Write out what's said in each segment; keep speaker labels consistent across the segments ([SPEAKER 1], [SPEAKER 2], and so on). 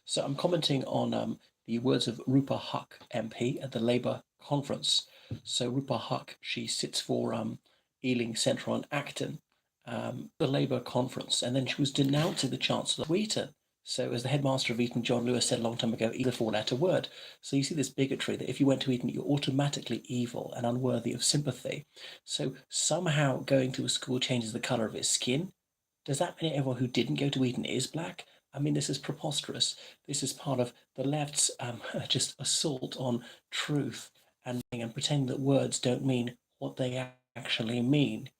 [SPEAKER 1] So I'm commenting on the words of Rupa Huq MP at the Labour conference. So Rupa Huq, she sits for Ealing Central and Acton, the Labour conference, and then she was denouncing the Chancellor of Eton. So as the headmaster of Eton, John Lewis, said a long time ago, evil four-letter word. So you see this bigotry that if you went to Eton, you're automatically evil and unworthy of sympathy. So somehow going to a school changes the colour of its skin. Does that mean everyone who didn't go to Eton is black? I mean, this is preposterous. This is part of the left's just assault on truth and pretending that words don't mean what they actually mean.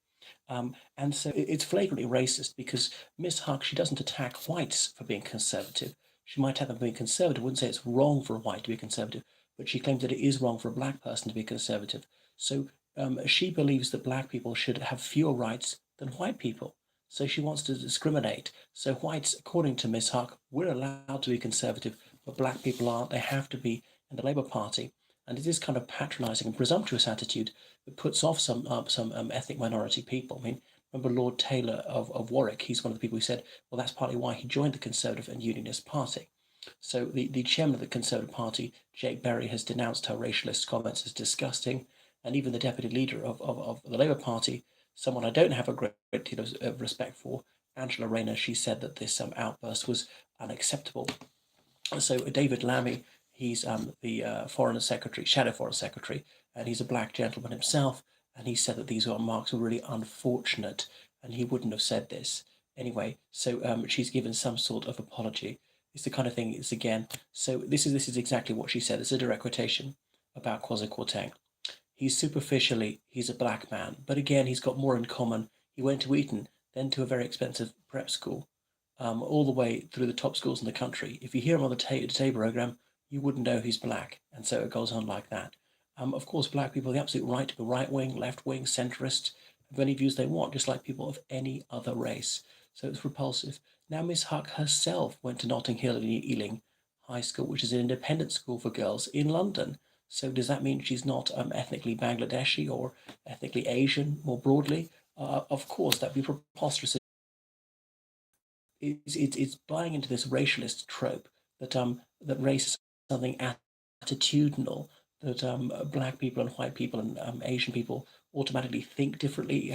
[SPEAKER 1] And so it's flagrantly racist because Miss Huck, she doesn't attack whites for being conservative. She might attack them for being conservative, wouldn't say it's wrong for a white to be conservative, but she claims that it is wrong for a black person to be conservative. So she believes that black people should have fewer rights than white people. So she wants to discriminate. So whites, according to Miss Huck, we're allowed to be conservative, but black people aren't. They have to be in the Labour Party. And it is kind of patronising and presumptuous attitude that puts off some ethnic minority people. I mean, remember Lord Taylor of Warwick? He's one of the people who said, well, that's partly why he joined the Conservative and Unionist Party. So the chairman of the Conservative Party, Jake Berry, has denounced her racialist comments as disgusting. And even the deputy leader of the Labour Party, someone I don't have a great deal of respect for, Angela Rayner, she said that this outburst was unacceptable. So David Lammy, he's the foreign secretary, shadow foreign secretary, and he's a black gentleman himself. And he said that these remarks were really unfortunate, and he wouldn't have said this anyway. So she's given some sort of apology. It's the kind of thing. It's again. So this is exactly what she said. It's a direct quotation about Kwasi Kwarteng. He's a black man, but again, he's got more in common. He went to Eton, then to a very expensive prep school, all the way through the top schools in the country. If you hear him on the Today program, you wouldn't know he's black, and so it goes on like that. Of course, black people have the absolute right to be right wing, left wing, centrist, have any views they want, just like people of any other race. So it's repulsive. Now, Miss Huck herself went to Notting Hill and Ealing High School, which is an independent school for girls in London. So does that mean she's not ethnically Bangladeshi or ethnically Asian more broadly? Of course, that'd be preposterous. It's buying into this racialist trope that race is something attitudinal, that black people and white people and Asian people automatically think differently,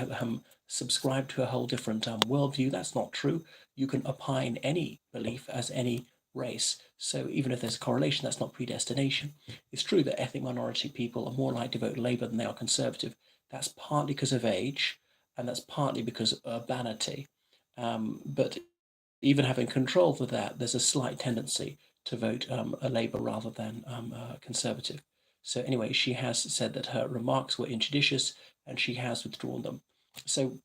[SPEAKER 1] subscribe to a whole different worldview. That's not true. You can opine any belief as any race. So even if there's a correlation, that's not predestination. It's true that ethnic minority people are more likely to vote Labour than they are Conservative. That's partly because of age, and that's partly because of urbanity. But even having control for that, there's a slight tendency to vote a Labour rather than Conservative. So anyway, she has said that her remarks were injudicious and she has withdrawn them. So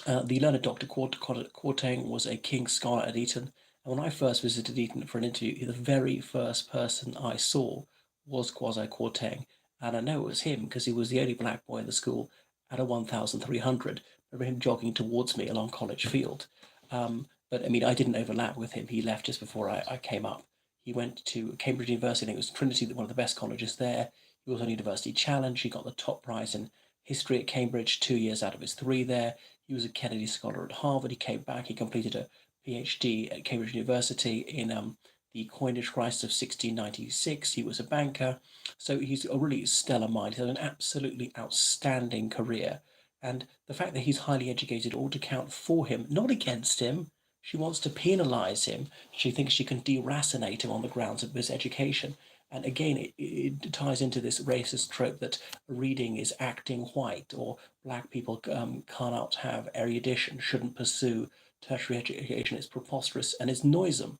[SPEAKER 1] the learned Dr. Kwarteng was a King's Scholar at Eton. And when I first visited Eton for an interview, the very first person I saw was Kwasi Kwarteng. And I know it was him because he was the only black boy in the school at a 1,300. I remember him jogging towards me along College Field. But I mean, I didn't overlap with him. He left just before I came up. He went to Cambridge University. I think it was Trinity, one of the best colleges there. He was on University Challenge. He got the top prize in history at Cambridge, 2 years out of his three there. He was a Kennedy Scholar at Harvard. He came back. He completed a PhD at Cambridge University in the coinage crisis of 1696. He was a banker. So he's a really stellar mind. He had an absolutely outstanding career. And the fact that he's highly educated ought to count for him, not against him. She wants to penalise him. She thinks she can deracinate him on the grounds of his education. And again, it ties into this racist trope that reading is acting white, or black people cannot have erudition, shouldn't pursue tertiary education. It's preposterous and it's noisome.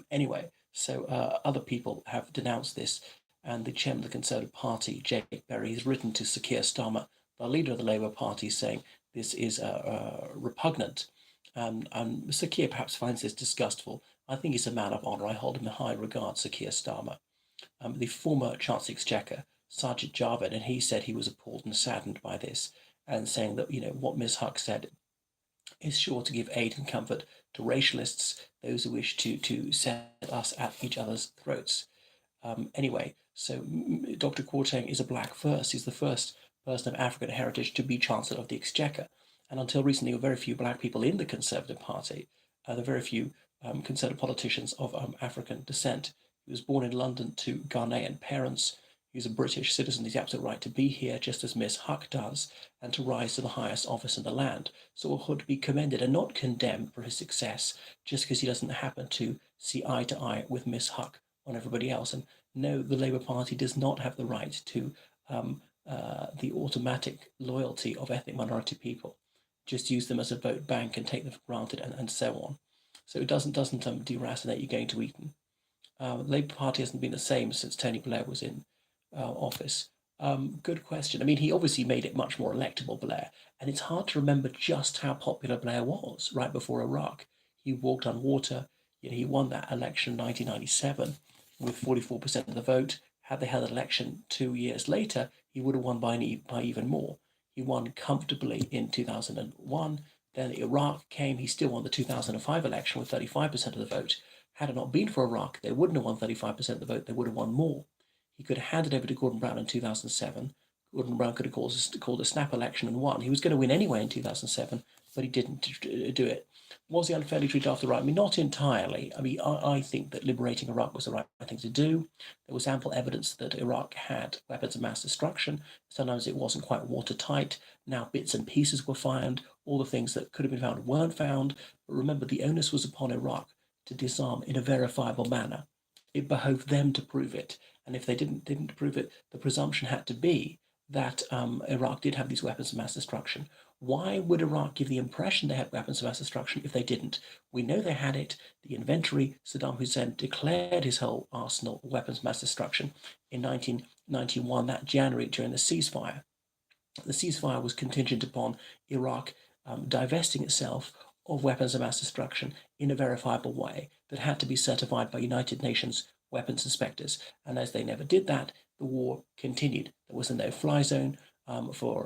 [SPEAKER 1] Anyway, so other people have denounced this, and the chairman of the Conservative Party, Jake Berry, has written to Sir Keir Starmer, the leader of the Labour Party, saying this is repugnant. And Sir Keir perhaps finds this disgustful. I think he's a man of honour. I hold him in high regard, Sir Keir Starmer. The former Chancellor Exchequer, Sajid Javid, and he said he was appalled and saddened by this, and saying that what Ms. Huck said is sure to give aid and comfort to racialists, those who wish to set us at each other's throats. Anyway, so Dr. Kwarteng is a black first. He's the first person of African heritage to be Chancellor of the Exchequer. And until recently, there were very few black people in the Conservative Party. There were very few considered politicians of African descent. He was born in London to Ghanaian parents. He's a British citizen. He's absolute right to be here, just as Miss Huck does, and to rise to the highest office in the land. So ought to be commended and not condemned for his success, just because he doesn't happen to see eye to eye with Miss Huck on everybody else. And no, the Labour Party does not have the right to the automatic loyalty of ethnic minority people. Just use them as a vote bank and take them for granted, and so on. So it doesn't deracinate you going to Eton. The Labour Party hasn't been the same since Tony Blair was in office. Good question. I mean, he obviously made it much more electable, Blair, and it's hard to remember just how popular Blair was right before Iraq. He walked on water. He won that election in 1997 with 44% of the vote. Had they held an election 2 years later, he would have won by even more. He won comfortably in 2001. Then Iraq came. He still won the 2005 election with 35% of the vote. Had it not been for Iraq, they wouldn't have won 35% of the vote. They would have won more. He could have handed over to Gordon Brown in 2007. Gordon Brown could have called a snap election and won. He was going to win anyway in 2007, but he didn't do it. Was he unfairly treated after Iraq? I mean, not entirely. I mean, I think that liberating Iraq was the right thing to do. There was ample evidence that Iraq had weapons of mass destruction. Sometimes it wasn't quite watertight. Now bits and pieces were found. All the things that could have been found weren't found. But remember, the onus was upon Iraq to disarm in a verifiable manner. It behoved them to prove it. And if they didn't prove it, the presumption had to be that Iraq did have these weapons of mass destruction. Why would Iraq give the impression they had weapons of mass destruction if they didn't? We know they had it. The inventory, Saddam Hussein declared his whole arsenal of weapons of mass destruction in 1991, that January, during the ceasefire. The ceasefire was contingent upon Iraq divesting itself of weapons of mass destruction in a verifiable way that had to be certified by United Nations weapons inspectors. And as they never did that, the war continued. There was a no-fly zone for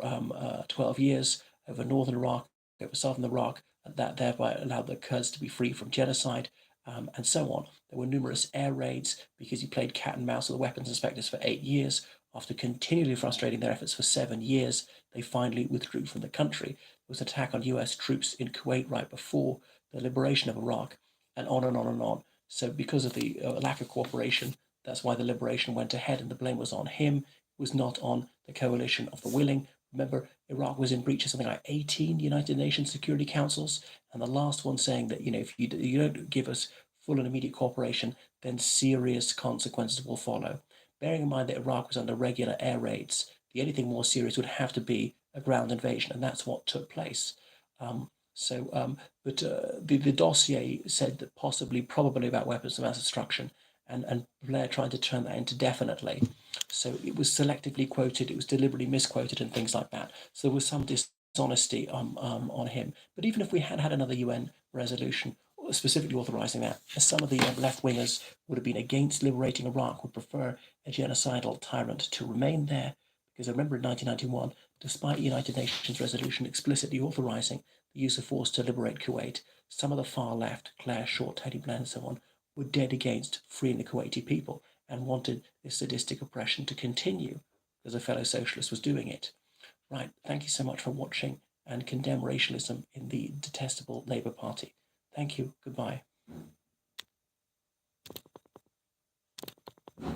[SPEAKER 1] 12 years over northern Iraq, over southern Iraq, and that thereby allowed the Kurds to be free from genocide, and so on. There were numerous air raids because he played cat and mouse with the weapons inspectors for 8 years. After continually frustrating their efforts for 7 years, they finally withdrew from the country. There was an attack on US troops in Kuwait right before the liberation of Iraq, and on and on and on. So because of the lack of cooperation, that's why the liberation went ahead, and the blame was on him. It was not on the coalition of the willing. Remember, Iraq was in breach of something like 18 United Nations Security Councils, and the last one saying that, if you don't give us full and immediate cooperation, then serious consequences will follow. Bearing in mind that Iraq was under regular air raids, the only thing more serious would have to be a ground invasion, and that's what took place. But the dossier said that probably about weapons of mass destruction, and Blair tried to turn that into definitely. So it was selectively quoted, it was deliberately misquoted, and things like that. So there was some dishonesty on him. But even if we had had another UN resolution specifically authorizing that, some of the left wingers would have been against liberating Iraq, would prefer a genocidal tyrant to remain there. Because I remember in 1991, despite United Nations resolution explicitly authorizing the use of force to liberate Kuwait, some of the far left, Claire Short, Tony Blair, and so on, were dead against freeing the Kuwaiti people and wanted this sadistic oppression to continue because a fellow socialist was doing it. Right, thank you so much for watching, and condemn racialism in the detestable Labour Party. Thank you, goodbye.